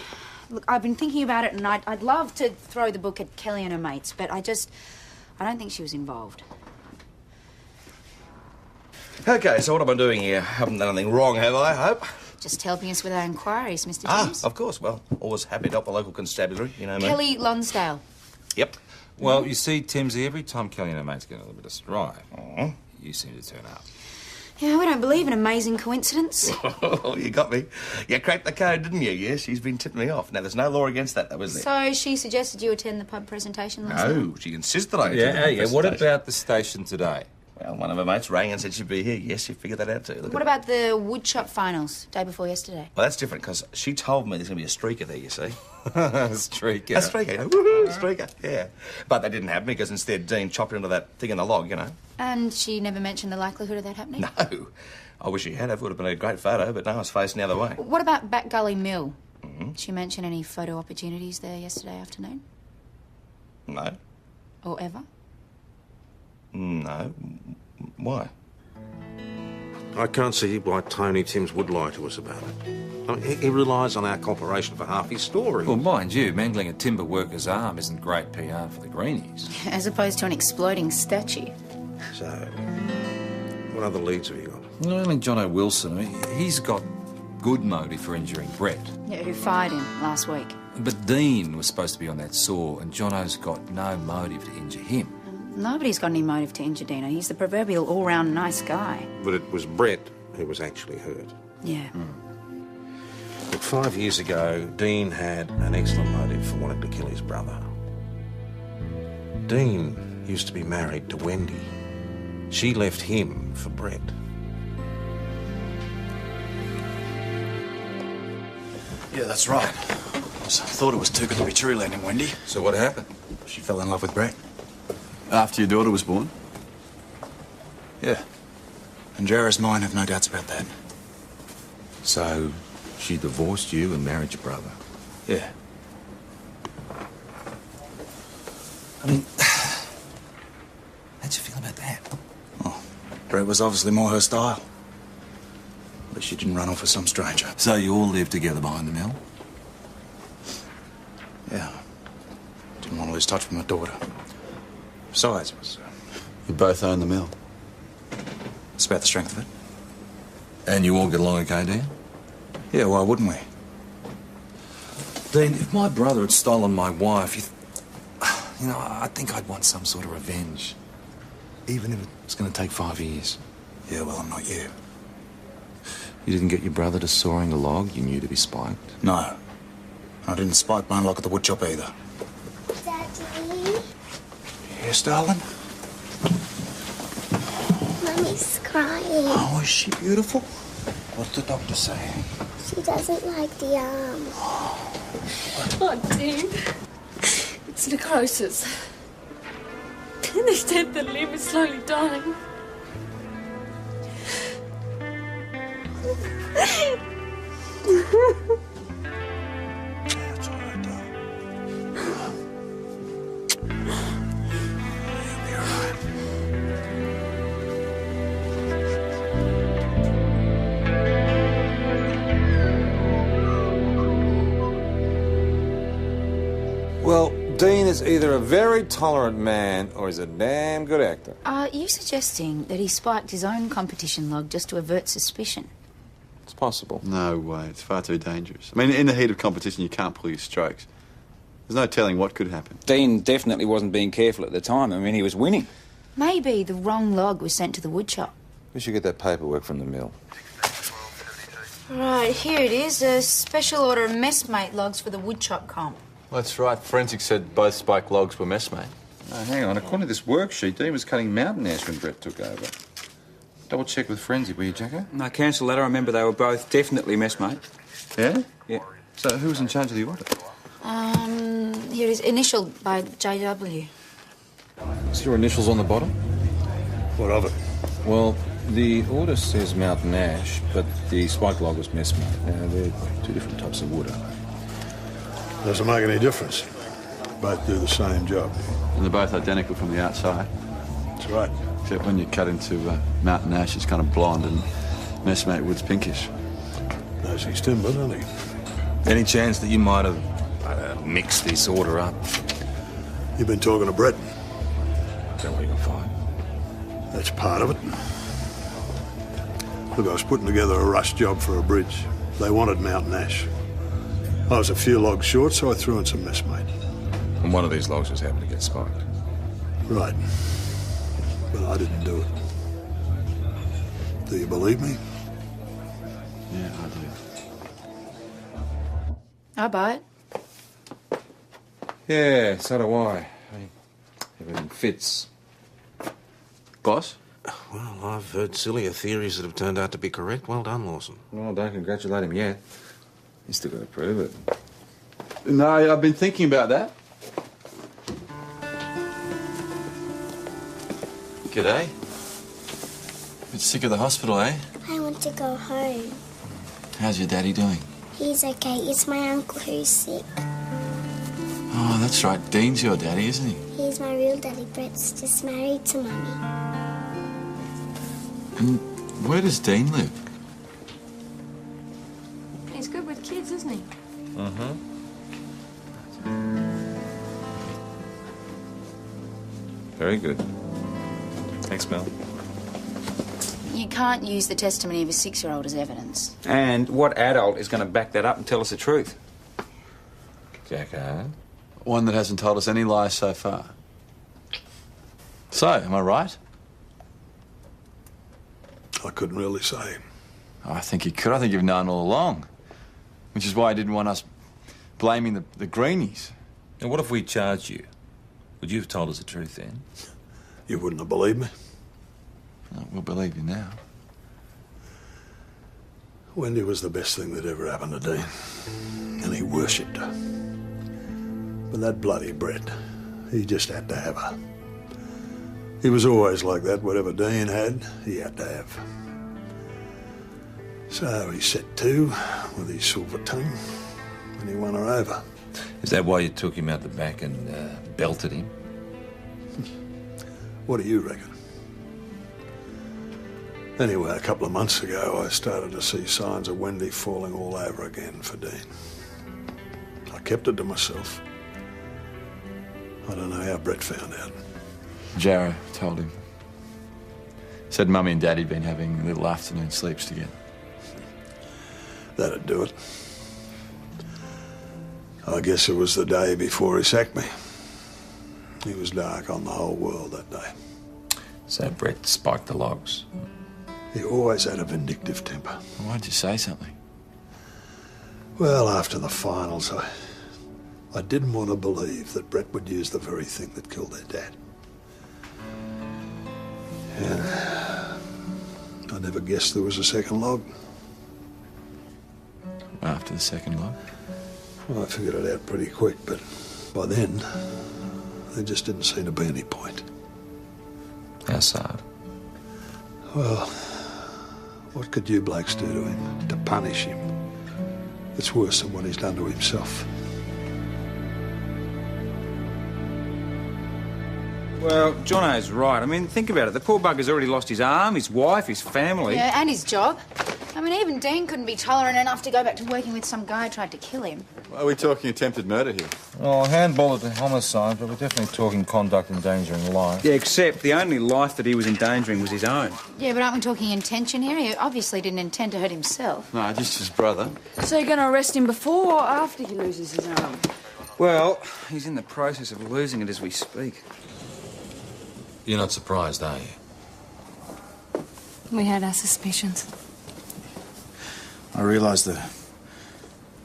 [SPEAKER 1] Look, I've been thinking about it, and I'd love to throw the book at Kelly and her mates, but I don't think she was involved.
[SPEAKER 12] OK, so what am I doing here? Haven't done anything wrong, have I hope?
[SPEAKER 1] Just helping us with our inquiries, Mr. James.
[SPEAKER 12] Of course. Well, always happy to help the local constabulary, you know me.
[SPEAKER 1] Kelly Lonsdale.
[SPEAKER 12] Yep.
[SPEAKER 14] Well, you see, Timsy, every time Kelly and her mates get a little bit of strife, you seem to turn up.
[SPEAKER 1] Yeah, we don't believe in amazing coincidence.
[SPEAKER 12] Oh, you got me. You cracked the code, didn't you? Yes, she's been tipping me off. Now, there's no law against that, though, is there?
[SPEAKER 1] So she suggested you attend the pub presentation last night?
[SPEAKER 12] No, she insisted I attend the
[SPEAKER 14] Yeah. What
[SPEAKER 12] presentation.
[SPEAKER 14] about the station today?
[SPEAKER 12] Well, one of her mates rang and said she'd be here. Yes, she figured that out too.
[SPEAKER 1] What about the woodshop finals, day before yesterday?
[SPEAKER 12] Well, that's different, because she told me there's going to be a streaker there, you see.
[SPEAKER 14] Streaker.
[SPEAKER 12] A streaker, woohoo, streaker, yeah. But they didn't have me, because instead Dean chopped into that thing in the log, you know.
[SPEAKER 1] And she never mentioned the likelihood of that happening?
[SPEAKER 12] No. I wish she had. It would have been a great photo, but no, I was facing the other way.
[SPEAKER 1] What about Back Gully Mill? Did she mention any photo opportunities there yesterday afternoon?
[SPEAKER 12] No.
[SPEAKER 1] Or ever?
[SPEAKER 12] No. Why?
[SPEAKER 18] I can't see why Tony Timms would lie to us about it. I mean, he relies on our cooperation for half his story.
[SPEAKER 4] Well, mind you, mangling a timber worker's arm isn't great PR for the Greenies.
[SPEAKER 1] As opposed to an exploding statue.
[SPEAKER 18] So, what other leads have you got?
[SPEAKER 4] Not only Jono Wilson, I mean, he's got good motive for injuring Brett.
[SPEAKER 1] Yeah, who fired him last week.
[SPEAKER 4] But Dean was supposed to be on that saw, and Jono's got no motive to injure him.
[SPEAKER 1] Nobody's got any motive to injure Dino. He's the proverbial all-round nice guy.
[SPEAKER 18] But it was Brett who was actually hurt.
[SPEAKER 1] Yeah.
[SPEAKER 18] But 5 years ago, Dean had an excellent motive for wanting to kill his brother. Dean used to be married to Wendy. She left him for Brett.
[SPEAKER 15] Yeah, that's right. I thought it was too good to be true, Len and Wendy.
[SPEAKER 14] So what happened?
[SPEAKER 15] She fell in love with Brett.
[SPEAKER 2] After your daughter was born?
[SPEAKER 15] Yeah. And Jara's mine, have no doubts about that.
[SPEAKER 14] So she divorced you and married your brother?
[SPEAKER 15] Yeah.
[SPEAKER 14] I mean, how'd you feel about that?
[SPEAKER 15] Oh, Brett was obviously more her style. But she didn't run off with some stranger.
[SPEAKER 14] So you all lived together behind the mill?
[SPEAKER 15] Yeah. Didn't want to lose touch with my daughter. Besides, it was...
[SPEAKER 2] You both own the mill.
[SPEAKER 15] It's about the strength of it.
[SPEAKER 14] And you all get along okay, Dean?
[SPEAKER 15] Yeah, why wouldn't we?
[SPEAKER 14] Dean, if my brother had stolen my wife, you know, I think I'd want some sort of revenge. Even if it's going to take 5 years.
[SPEAKER 15] Yeah, well, I'm not you.
[SPEAKER 14] You didn't get your brother to sawing a log you knew to be spiked?
[SPEAKER 15] No. I didn't spike my lock at the woodshop either.
[SPEAKER 9] Daddy?
[SPEAKER 15] Yes, darling?
[SPEAKER 9] Mummy's crying.
[SPEAKER 15] Oh, is she beautiful? What's the doctor saying?
[SPEAKER 9] She doesn't like the arm.
[SPEAKER 8] Oh, Dean. It's necrosis. They said the limb is slowly dying.
[SPEAKER 18] That's all right, darling. You'll be all right.
[SPEAKER 19] Well, Dean is either a very tolerant man or he's a damn good actor.
[SPEAKER 1] Are you suggesting that he spiked his own competition log just to avert suspicion?
[SPEAKER 19] It's possible.
[SPEAKER 2] No way. It's far too dangerous. I mean, in the heat of competition, you can't pull your strokes. There's no telling what could happen.
[SPEAKER 4] Dean definitely wasn't being careful at the time. I mean, he was winning.
[SPEAKER 1] Maybe the wrong log was sent to the woodshop.
[SPEAKER 14] We should get that paperwork from the mill.
[SPEAKER 1] Right, here it is. A special order of messmate logs for the woodchop comp.
[SPEAKER 2] That's right. Forensics said both spike logs were messmate.
[SPEAKER 14] Oh, hang on. According to this worksheet, Dean was cutting mountain ash when Brett took over. Double check with Forensic, will you, Jacko?
[SPEAKER 4] No, cancel that. I remember they were both definitely messmate.
[SPEAKER 14] Yeah?
[SPEAKER 4] Yeah.
[SPEAKER 14] So who was in charge of the audit?
[SPEAKER 1] Here it is, initialed by JW.
[SPEAKER 14] Is your initials on the bottom?
[SPEAKER 7] What of it?
[SPEAKER 14] Well, the order says mountain ash, but the spike log was messmate. Now, they're two different types of wood, aren't they?
[SPEAKER 7] Doesn't make any difference. Both do the same job.
[SPEAKER 2] And they're both identical from the outside.
[SPEAKER 7] That's right.
[SPEAKER 2] Except when you cut into mountain ash, it's kind of blonde, and messmate wood's pinkish.
[SPEAKER 7] Knows his timber, doesn't he?
[SPEAKER 14] Any chance that you might have mixed this order up?
[SPEAKER 7] You've been talking to Brett.
[SPEAKER 14] Is that what you can find?
[SPEAKER 7] That's part of it. Look, I was putting together a rush job for a bridge. They wanted mountain ash. I was a few logs short, so I threw in some messmate.
[SPEAKER 14] And one of these logs just happened to get spiked.
[SPEAKER 7] Right. But I didn't do it. Do you believe me?
[SPEAKER 2] Yeah, I do.
[SPEAKER 1] I buy it.
[SPEAKER 14] Yeah, so do I. Everything fits.
[SPEAKER 2] Boss?
[SPEAKER 18] Well, I've heard sillier theories that have turned out to be correct. Well done, Lawson.
[SPEAKER 14] Well, don't congratulate him yet. He's still got to prove it.
[SPEAKER 2] No, I've been thinking about that. G'day. Bit sick of the hospital, eh?
[SPEAKER 9] I want to go home.
[SPEAKER 2] How's your daddy doing?
[SPEAKER 9] He's okay. It's my uncle who's sick.
[SPEAKER 2] Oh, that's right. Dean's your daddy, isn't he?
[SPEAKER 9] He's my real daddy. Brett's just married to Mummy.
[SPEAKER 2] And where does Dean live?
[SPEAKER 8] He's good with kids, isn't he?
[SPEAKER 14] Mm-hmm. Very good. Thanks, Mel.
[SPEAKER 1] You can't use the testimony of a 6-year-old as evidence.
[SPEAKER 4] And what adult is going to back that up and tell us the truth?
[SPEAKER 14] Jacko?
[SPEAKER 2] One that hasn't told us any lies so far. So, am I right?
[SPEAKER 7] I couldn't really say.
[SPEAKER 2] I think you could. I think you've known all along. Which is why I didn't want us blaming the greenies.
[SPEAKER 14] And what if we charged you? Would you have told us the truth then?
[SPEAKER 7] You wouldn't have believed me.
[SPEAKER 2] Oh, we'll believe you now.
[SPEAKER 7] Wendy was the best thing that ever happened to Dean. And he worshipped her. But that bloody Brett, he just had to have her. He was always like that. Whatever Dean had, he had to have. So he set to with his silver tongue, and he won her over.
[SPEAKER 14] Is that why you took him out the back and belted him?
[SPEAKER 7] What do you reckon? Anyway, a couple of months ago, I started to see signs of Wendy falling all over again for Dean. I kept it to myself. I don't know how Brett found out.
[SPEAKER 2] Jarrah told him. Said Mummy and Daddy'd been having little afternoon sleeps together.
[SPEAKER 7] That'd do it. I guess it was the day before he sacked me. He was dark on the whole world that day.
[SPEAKER 14] So Brett spiked the logs.
[SPEAKER 7] He always had a vindictive temper.
[SPEAKER 2] Why'd you say something?
[SPEAKER 7] Well, after the finals, I didn't want to believe that Brett would use the very thing that killed their dad. And I never guessed there was a second log.
[SPEAKER 2] After the second log?
[SPEAKER 7] Well, I figured it out pretty quick, but by then, there just didn't seem to be any point.
[SPEAKER 14] How so?
[SPEAKER 7] Well, what could you blokes do to him, to punish him? It's worse than what he's done to himself.
[SPEAKER 4] Well, Jono's right. I mean, think about it. The poor bugger's already lost his arm, his wife, his family.
[SPEAKER 1] Yeah, and his job. I mean, even Dean couldn't be tolerant enough to go back to working with some guy who tried to kill him.
[SPEAKER 2] Are we talking attempted murder here?
[SPEAKER 14] Oh, handball at the homicide, but we're definitely talking conduct endangering life.
[SPEAKER 4] Yeah, except the only life that he was endangering was his own.
[SPEAKER 1] Yeah, but aren't we talking intention here? He obviously didn't intend to hurt himself.
[SPEAKER 2] No, just his brother.
[SPEAKER 3] So you're going to arrest him before or after he loses his arm?
[SPEAKER 4] Well, he's in the process of losing it as we speak.
[SPEAKER 14] You're not surprised, are you?
[SPEAKER 8] We had our suspicions.
[SPEAKER 4] I
[SPEAKER 15] realised the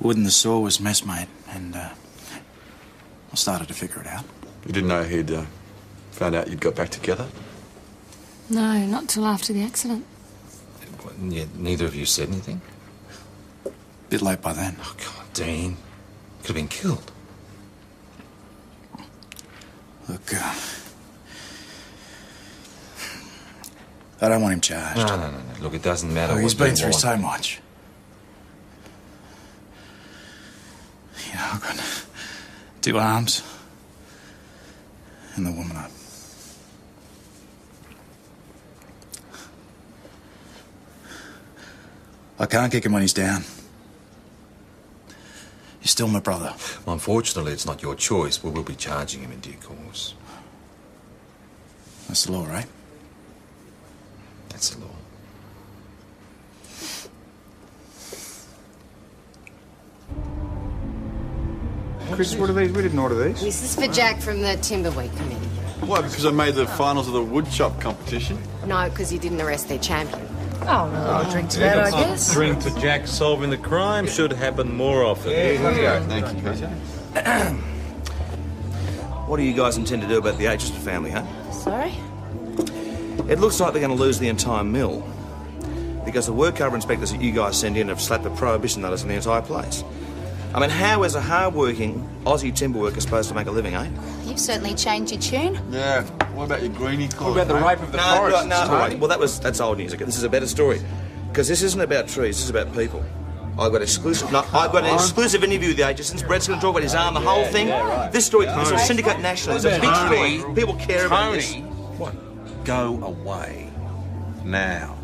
[SPEAKER 15] wood in the saw was messmate, and I started to figure it out.
[SPEAKER 2] You didn't know he'd found out you'd got back together?
[SPEAKER 3] No, not till after the accident.
[SPEAKER 18] Neither of you said anything?
[SPEAKER 15] Bit late by then.
[SPEAKER 18] Oh, God, Dean. Could have been killed.
[SPEAKER 15] Look, I don't want him charged.
[SPEAKER 18] No. Look, it doesn't matter.
[SPEAKER 15] He's been through so much. You know, I've got 2 arms. And the woman I can't kick him when he's down. He's still my brother.
[SPEAKER 18] Well, unfortunately, it's not your choice. We will be charging him in due course.
[SPEAKER 15] That's the law, right?
[SPEAKER 18] That's the law.
[SPEAKER 4] Chris, what are these? We didn't order these.
[SPEAKER 16] This is for Jack from the Timberweed Committee.
[SPEAKER 2] Why, because I made the finals of the woodchop competition?
[SPEAKER 16] No, because you didn't arrest their champion.
[SPEAKER 11] Oh, no, I'll drink to that, I guess.
[SPEAKER 18] Drink to Jack solving the crime should happen more often.
[SPEAKER 2] Thank you, Peter.
[SPEAKER 12] What do you guys intend to do about the Aitchison family, huh?
[SPEAKER 11] Sorry?
[SPEAKER 12] It looks like they're going to lose the entire mill. Because the work cover inspectors that you guys send in have slapped a prohibition notice on the entire place. I mean, how is a hard-working Aussie timber worker supposed to make a living, eh?
[SPEAKER 1] You've certainly changed your tune.
[SPEAKER 2] Yeah. What about your greenie clause?
[SPEAKER 4] What about the rape of the forest?
[SPEAKER 12] No, well, that's old news. This is a better story. Because this isn't about trees, this is about people. I've got an exclusive interview with the Aitchisons. Brett's going to talk about his arm, the whole thing. Right. This story, this is Syndicate National. It's a big story. People care about this.
[SPEAKER 18] What? Go away. Now.